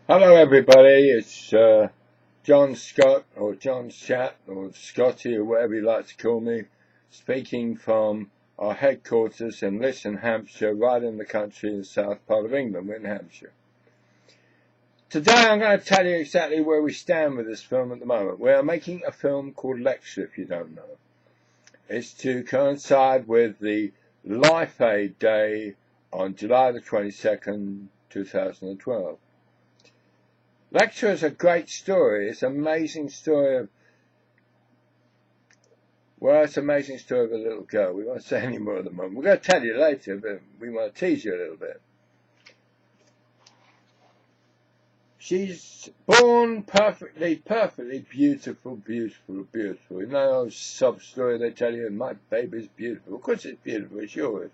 Hello everybody, it's John Scott or John Shat or Scotty or whatever you like to call me, speaking from our headquarters in Liston, Hampshire, right in the country in the south part of England. We're in Hampshire. Today I'm going to tell you exactly where we stand with this film at the moment. We are making a film called Lecture, if you don't know. It's to coincide with the Life Aid Day on July the 22nd, 2012. Lecture is a great story. It's an amazing story of, it's an amazing story of a little girl. We won't say any more at the moment. We're going to tell you later, but we want to tease you a little bit. She's born perfectly beautiful. You know those sob story they tell you, my baby's beautiful. Of course it's beautiful, it's yours.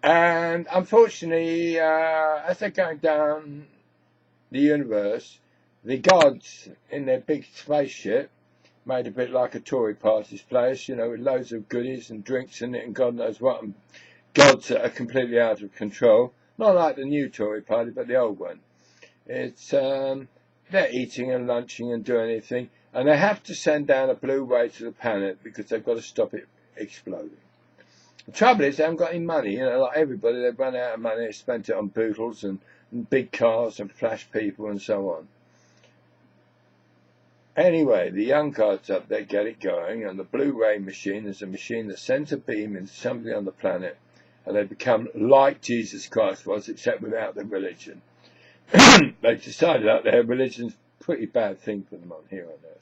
And unfortunately, as they're going down the universe, the gods in their big spaceship, made a bit like a Tory party's place, you know, with loads of goodies and drinks in it and God knows what, and gods that are completely out of control. Not like the new Tory party, but the old one. It's, they're eating and lunching and doing anything, and they have to send down a blue ray to the planet because they've got to stop it exploding. The trouble is they haven't got any money, you know, like everybody, they've run out of money, they spent it on boodles and big cars and flash people and so on. Anyway, the young gods up there get it going, and the blue-ray machine is a machine that sends a beam into somebody on the planet, and they become like Jesus Christ was, except without the religion. They've decided that their religion's a pretty bad thing for them on here on Earth.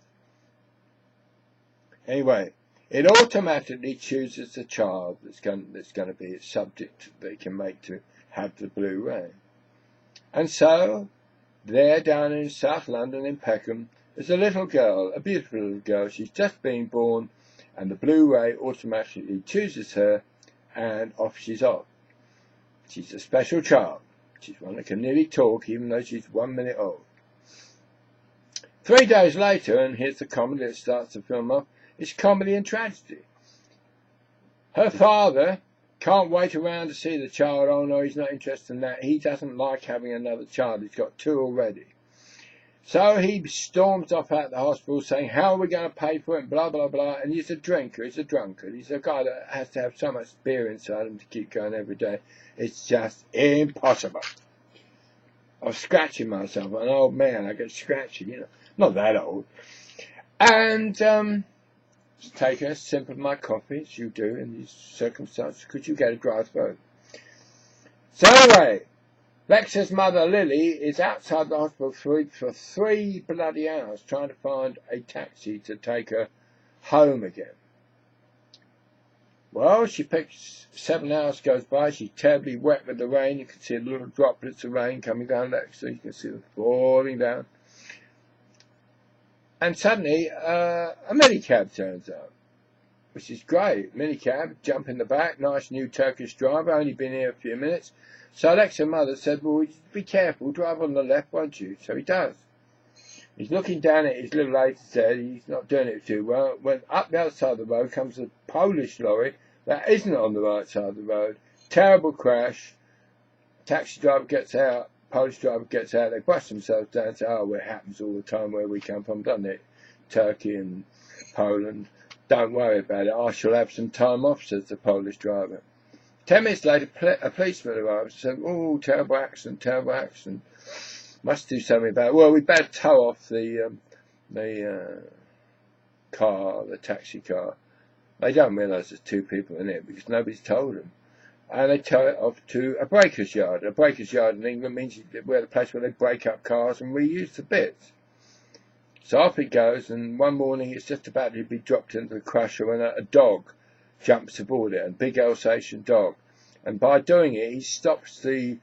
Anyway, it automatically chooses the child that's going to be its subject they can make to have the blue ray. And so, there down in South London in Peckham, there's a little girl, a beautiful little girl. She's just been born, and the blue ray automatically chooses her, and off she's off. She's a special child. She's one that can nearly talk, even though she's 1 minute old. 3 days later, and here's the comedy that starts the film off, it's comedy and tragedy. Her father can't wait around to see the child. Oh no, he's not interested in that. He doesn't like having another child. He's got 2 already. So he storms off out of the hospital saying, how are we going to pay for it, blah, blah, blah. And he's a drinker, he's a drunkard. He's a guy that has to have so much beer inside him to keep going every day. It's just impossible. I'm scratching myself. I'm an old man, I get scratchy, you know. Not that old. And taking a sip of my coffee, as you do in these circumstances, because you get a dry throat. So anyway, Lex's mother, Lily, is outside the hospital for 3 bloody hours trying to find a taxi to take her home again. Well, she picks 7 hours goes by. She's terribly wet with the rain. You can see the little droplets of rain coming down Lex, so you can see them falling down. And suddenly, a minicab turns up, which is great. Minicab, jump in the back, nice new Turkish driver, only been here a few minutes. So Alex's mother said, well, be careful, drive on the left, won't you? So he does. He's looking down at his little AZ, he's not doing it too well. When up the other side of the road comes a Polish lorry that isn't on the right side of the road. Terrible crash. Taxi driver gets out, Polish driver gets out, they bust themselves down and say, oh, well, it happens all the time where we come from, doesn't it? Turkey and Poland. Don't worry about it, I shall have some time off, says the Polish driver. 10 minutes later, a policeman arrives and said, oh, terrible accident. Must do something about it. Well, we better tow off the taxi car. They don't realise there's 2 people in it because nobody's told them. And they tow it off to a breaker's yard. A breaker's yard in England means where the place where they break up cars and reuse the bits. So off it goes, and one morning it's just about to be dropped into the crusher when a dog jumps aboard it, a big Alsatian dog. And by doing it, he stops the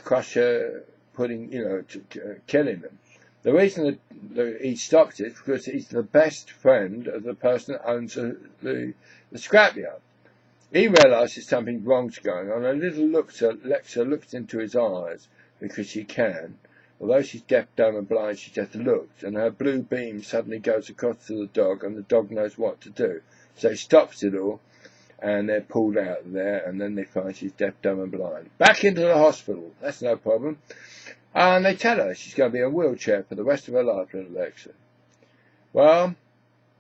crusher killing them. The reason that he stops it is because he's the best friend of the person that owns the scrapyard. He realises something wrong's going on. A little Lexa looks into his eyes because she can. Although she's deaf, dumb and blind, she just looks, and her blue beam suddenly goes across to the dog, and the dog knows what to do. So he stops it all, and they're pulled out of there, and then they find she's deaf, dumb and blind. Back into the hospital. That's no problem. And they tell her she's going to be in a wheelchair for the rest of her life, little Alexa. Well,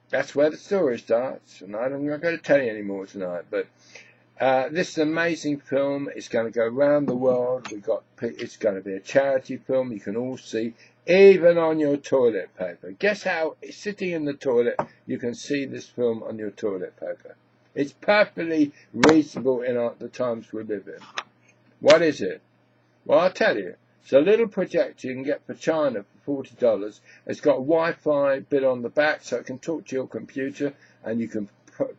that's where the story starts, and I'm not going to tell you any more tonight, but this is an amazing film. It's going to go around the world. It's going to be a charity film. You can all see, even on your toilet paper. Guess how? Sitting in the toilet, you can see this film on your toilet paper. It's perfectly reasonable in the times we live in. What is it? Well, I'll tell you. It's a little projector you can get for China for $40. It's got a Wi-Fi bit on the back, so it can talk to your computer, and you can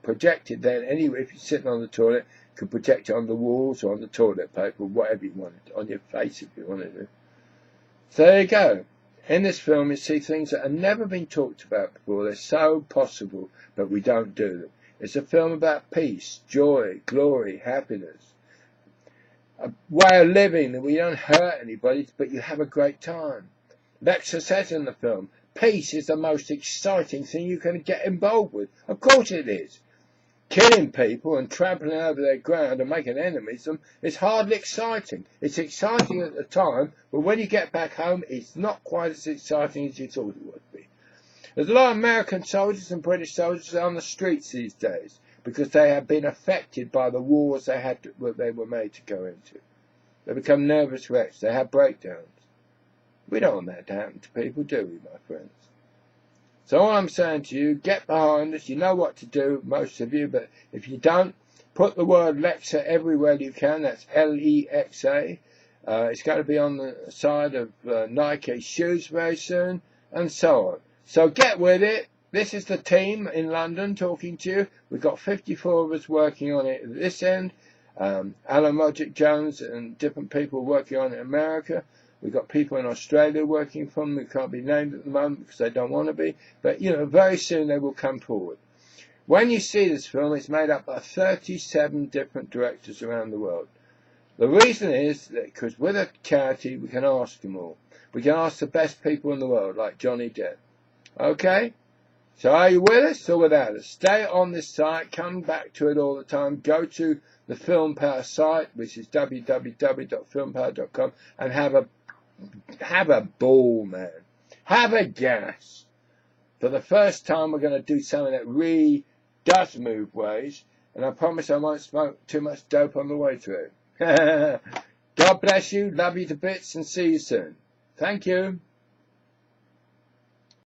project it then anywhere. If you're sitting on the toilet, you can project it on the walls or on the toilet paper, whatever you want, on your face if you want to. So there you go. In this film, you see things that have never been talked about before. They're so possible, but we don't do them. It's a film about peace, joy, glory, happiness. A way of living that we don't hurt anybody, but you have a great time. Lexa says in the film, peace is the most exciting thing you can get involved with. Of course it is. Killing people and trampling over their ground and making enemies of them is hardly exciting. It's exciting at the time, but when you get back home, it's not quite as exciting as you thought it would be. There's a lot of American soldiers and British soldiers on the streets these days because they have been affected by the wars they were made to go into. They become nervous wrecks. They have breakdowns. We don't want that to happen to people, do we, my friends? So all I'm saying to you, get behind us. You know what to do, most of you, but if you don't, put the word Lexa everywhere you can. That's L-E-X-A. It's going to be on the side of Nike shoes very soon, and so on. So get with it. This is the team in London talking to you. We've got 54 of us working on it at this end. Alan Logic Jones and different people working on it in America. We've got people in Australia working from them who can't be named at the moment because they don't want to be. But, very soon they will come forward. When you see this film, it's made up by 37 different directors around the world. The reason is that because with a charity, we can ask them all. We can ask the best people in the world, like Johnny Depp. Okay? So are you with us or without us? Stay on this site. Come back to it all the time. Go to the Film Power site, which is www.filmpower.com, and have a ball, man. Have a gas. For the first time, we're going to do something that really does move ways, and I promise I won't smoke too much dope on the way through. God bless you, love you to bits, and see you soon. Thank you.